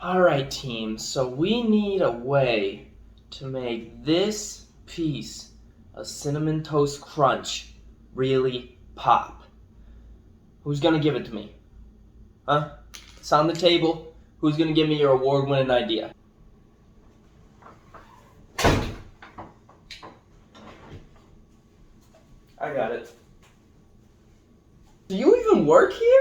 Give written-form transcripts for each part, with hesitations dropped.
Alright team, so we need a way to make this piece of Cinnamon Toast Crunch really pop. Who's gonna give it to me? Huh? It's on the table. Who's gonna give me your award-winning idea? I got it. Do you even work here?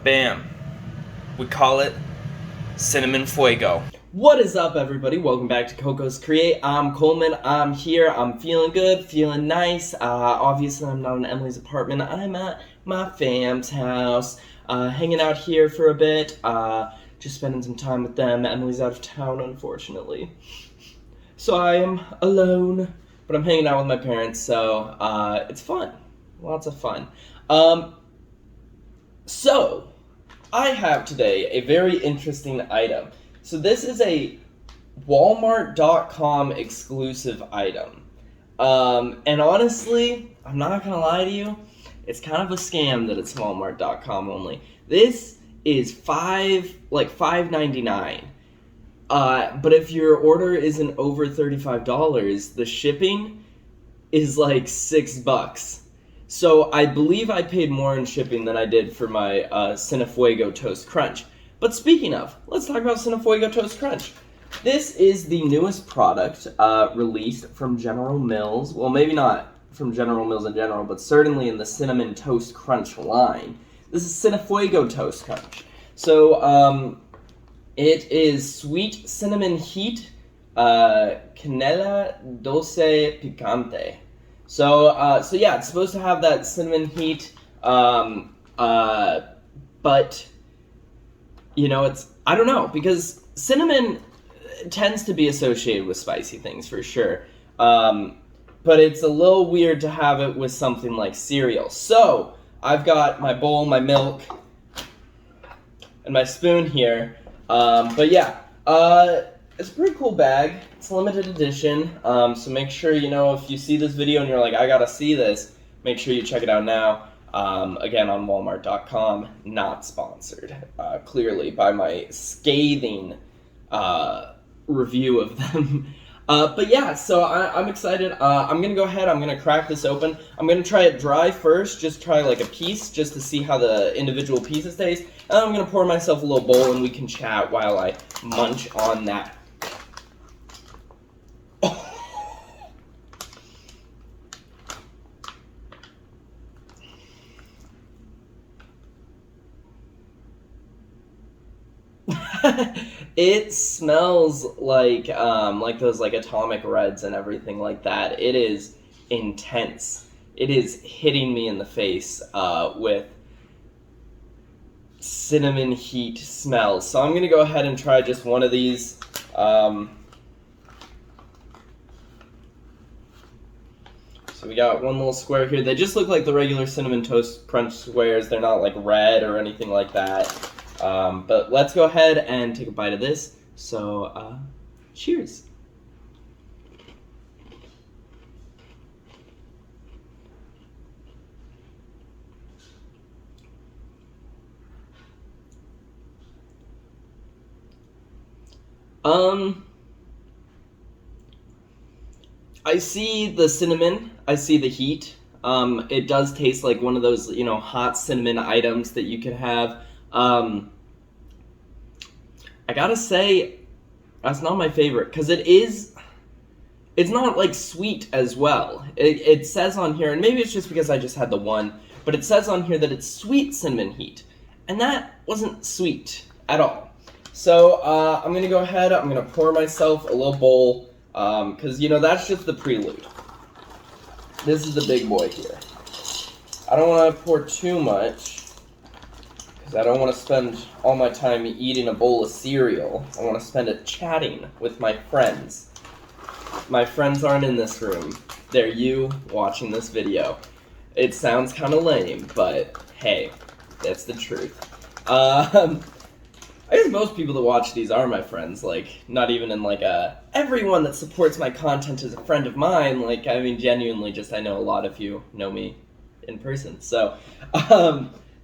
Bam. We call it Cinnafeugo. What is up, everybody? Welcome back to Coco's Create. I'm Coleman. I'm here. I'm feeling good, feeling nice. Obviously, I'm not in Emily's apartment. I'm at my fam's house, hanging out here for a bit, just spending some time with them. Emily's out of town, unfortunately. So I am alone, but I'm hanging out with my parents, so it's fun. Lots of fun. So, I have today a very interesting item. So this is a Walmart.com exclusive item. And honestly, I'm not gonna lie to you, it's kind of a scam that it's Walmart.com only. This is $5.99. But if your order isn't over $35, the shipping is like $6. So I believe I paid more in shipping than I did for my Cinnafuego Toast Crunch. But speaking of, let's talk about Cinnafuego Toast Crunch. This is the newest product released from General Mills. Well, maybe not from General Mills in general, but certainly in the Cinnamon Toast Crunch line. This is Cinnafuego Toast Crunch. So it is sweet cinnamon heat, canela dulce picante. So yeah, it's supposed to have that cinnamon heat, but, you know, I don't know, because cinnamon tends to be associated with spicy things, for sure, but it's a little weird to have it with something like cereal. So, I've got my bowl, my milk, and my spoon here, but yeah, it's a pretty cool bag. It's a limited edition, so make sure, you know, if you see this video and you're like, I gotta see this, make sure you check it out now. Again, on Walmart.com, not sponsored, clearly, by my scathing review of them. But yeah, so I'm excited. I'm gonna go ahead, I'm gonna crack this open. I'm gonna try it dry first, just try like a piece, just to see how the individual pieces taste. And then I'm gonna pour myself a little bowl and we can chat while I munch on that. It smells like those like atomic reds and everything like that. It is intense. It is hitting me in the face with cinnamon heat smells. So I'm gonna go ahead and try just one of these. So we got one little square here. They just look like the regular Cinnamon Toast Crunch squares. They're not like red or anything like that. But let's go ahead and take a bite of this. So, cheers. I see the cinnamon, I see the heat. It does taste like one of those, you know, hot cinnamon items that you could have. I gotta say, that's not my favorite, because it's not, like, sweet as well. It says on here, and maybe it's just because I just had the one, but it says on here that it's sweet cinnamon heat, and that wasn't sweet at all. So, I'm gonna go ahead, I'm gonna pour myself a little bowl, because, you know, that's just the prelude. This is the big boy here. I don't want to pour too much, I don't want to spend all my time eating a bowl of cereal. I want to spend it chatting with my friends. My friends aren't in this room. They're you watching this video. It sounds kind of lame, but hey, that's the truth. I guess most people that watch these are my friends. Like, not even in like a everyone that supports my content is a friend of mine. Like, I mean, genuinely, just I know a lot of you know me in person. So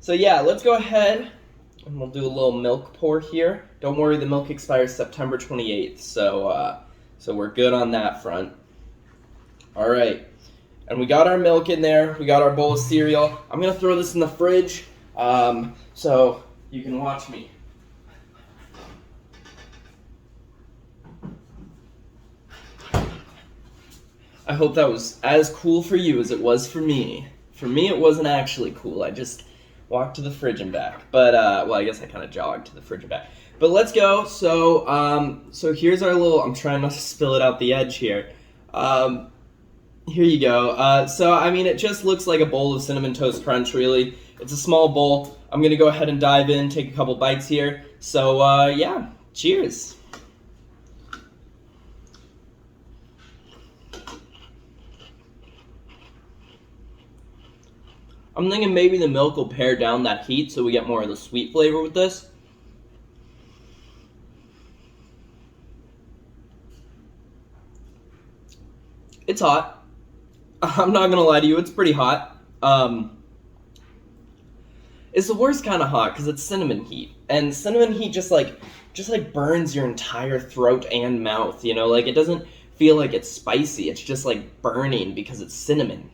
yeah, let's go ahead and we'll do a little milk pour here. Don't worry, the milk expires September 28th, so we're good on that front. All right, and we got our milk in there. We got our bowl of cereal. I'm gonna throw this in the fridge, so you can watch me. I hope that was as cool for you as it was for me. For me, it wasn't actually cool. I just walked to the fridge and back. But, well, I guess I kind of jogged to the fridge and back. But let's go. So here's our little, I'm trying not to spill it out the edge here. Here you go. So, I mean, it just looks like a bowl of Cinnamon Toast Crunch, really. It's a small bowl. I'm going to go ahead and dive in, take a couple bites here. So, yeah, cheers. I'm thinking maybe the milk will pare down that heat so we get more of the sweet flavor with this. It's hot. I'm not gonna lie to you, it's pretty hot. It's the worst kind of hot because it's cinnamon heat. And cinnamon heat just like burns your entire throat and mouth, you know? Like, it doesn't feel like it's spicy, it's just like burning because it's cinnamon.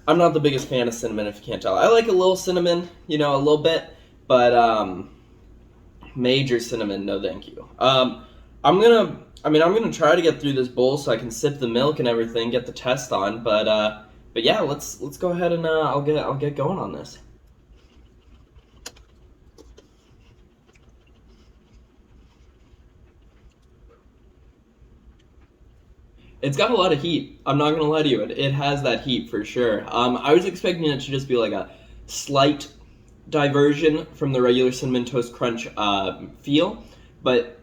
I'm not the biggest fan of cinnamon, if you can't tell. I like a little cinnamon, you know, a little bit, but major cinnamon, no thank you. I'm gonna try to get through this bowl so I can sip the milk and everything, get the test on, but yeah, let's go ahead and I'll get going on this. It's got a lot of heat. I'm not gonna lie to you. It has that heat for sure. I was expecting it to just be like a slight diversion from the regular Cinnamon Toast Crunch feel, but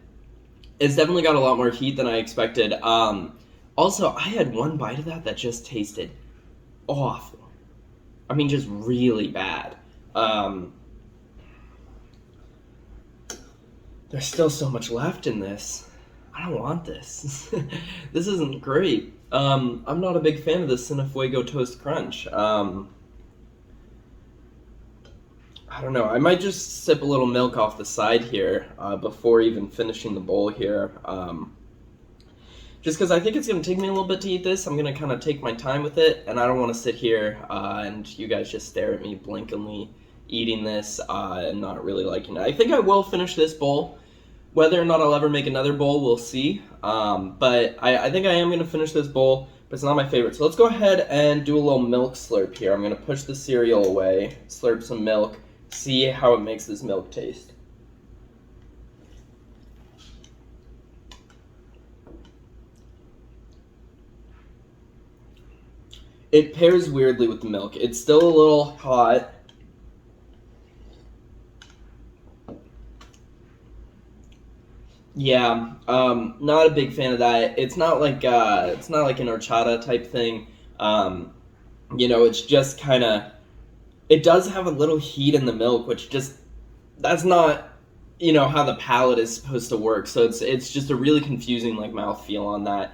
it's definitely got a lot more heat than I expected. Also, I had one bite of that just tasted awful. I mean, just really bad. There's still so much left in this. I don't want this. This isn't great. I'm not a big fan of the Cinnafuego Toast Crunch. I don't know. I might just sip a little milk off the side here before even finishing the bowl here. Just because I think it's going to take me a little bit to eat this. I'm going to kind of take my time with it, and I don't want to sit here and you guys just stare at me blankingly eating this and not really liking it. I think I will finish this bowl. Whether or not I'll ever make another bowl, we'll see. But I think I am going to finish this bowl, but it's not my favorite. So let's go ahead and do a little milk slurp here. I'm going to push the cereal away, slurp some milk, see how it makes this milk taste. It pairs weirdly with the milk. It's still a little hot. Yeah, not a big fan of that. It's not like an horchata type thing. You know, it's just kind of. It does have a little heat in the milk, which that's not, you know, how the palate is supposed to work. So it's just a really confusing like mouthfeel on that.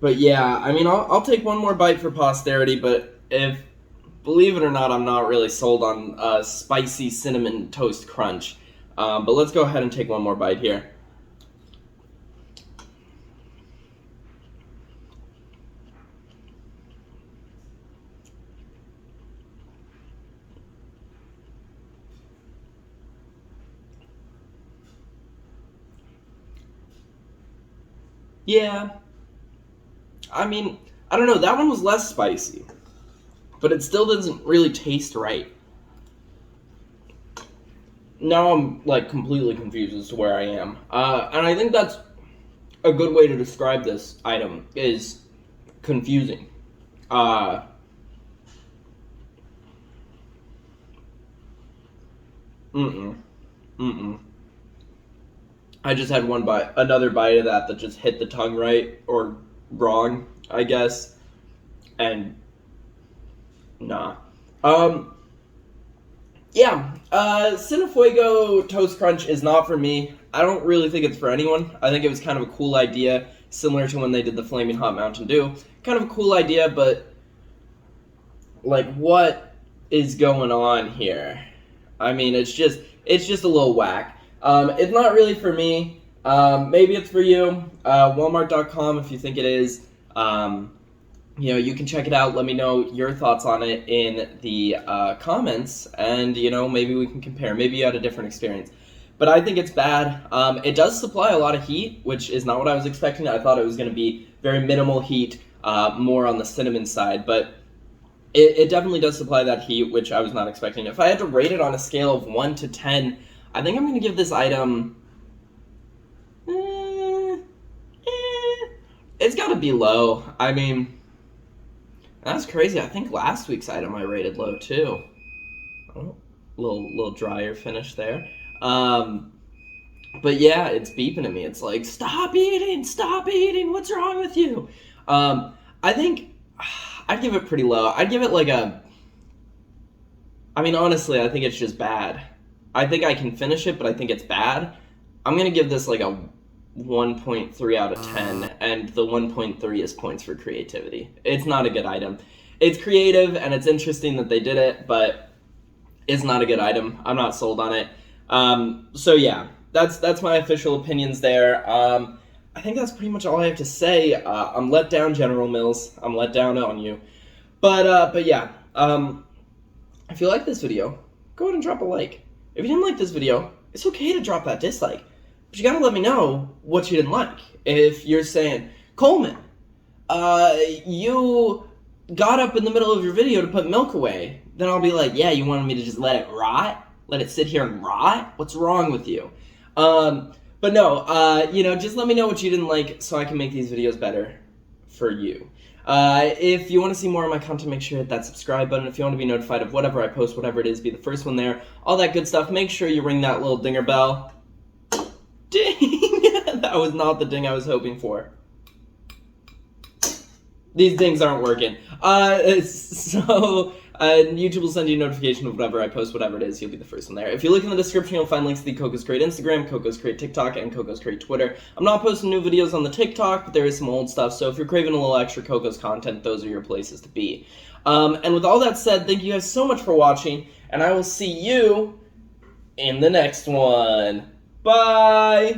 But yeah, I mean, I'll take one more bite for posterity. But believe it or not, I'm not really sold on spicy Cinnamon Toast Crunch. But let's go ahead and take one more bite here. Yeah, I mean, I don't know, that one was less spicy, but it still doesn't really taste right. Now I'm like completely confused as to where I am. And I think that's a good way to describe this item is confusing. Mm-mm. Mm-mm. I just had another bite of that just hit the tongue right or wrong, I guess. And nah. yeah, Cinnafuego Toast Crunch is not for me. I don't really think it's for anyone. I think it was kind of a cool idea, similar to when they did the Flaming Hot Mountain Dew. Kind of a cool idea, but like, what is going on here? I mean, it's just a little whack. It's not really for me. Maybe it's for you. Walmart.com if you think it is. You can check it out. Let me know your thoughts on it in the comments, and maybe we can compare. Maybe you had a different experience, but I think it's bad. It does supply a lot of heat, which is not what I was expecting. I thought it was going to be very minimal heat, more on the cinnamon side, but it definitely does supply that heat, which I was not expecting. If I had to rate it on a scale of 1 to 10, I think I'm going to give this item... it's got to be low. I mean... That's crazy. I think last week's item I rated low too. Oh, little drier finish there. But yeah, it's beeping at me. It's like, stop eating, what's wrong with you? I think I'd give it pretty low. I'd give it like honestly, I think it's just bad. I think I can finish it, but I think it's bad. I'm gonna give this like a 1.3 out of 10, and the 1.3 is points for creativity. It's not a good item. It's creative and it's interesting that they did it, but it's not a good item. I'm not sold on it. So yeah, that's my official opinions there. I think that's pretty much all I have to say. I'm let down, General Mills. I'm let down on you. But yeah, if you like this video, go ahead and drop a like. If you didn't like this video, it's okay to drop that dislike. But you gotta let me know what you didn't like. If you're saying, Coleman, you got up in the middle of your video to put milk away, then I'll be like, yeah, you wanted me to just let it rot? Let it sit here and rot? What's wrong with you? But no, just let me know what you didn't like so I can make these videos better for you. If you want to see more of my content, make sure to hit that subscribe button. If you want to be notified of whatever I post, whatever it is, be the first one there. All that good stuff. Make sure you ring that little dinger bell. Ding! That was not the ding I was hoping for. These dings aren't working. YouTube will send you a notification of whatever I post, whatever it is, you'll be the first one there. If you look in the description, you'll find links to the Coco's Crate Instagram, Coco's Crate TikTok, and Coco's Crate Twitter. I'm not posting new videos on the TikTok, but there is some old stuff, so if you're craving a little extra Coco's content, those are your places to be. And with all that said, thank you guys so much for watching, and I will see you in the next one. Bye!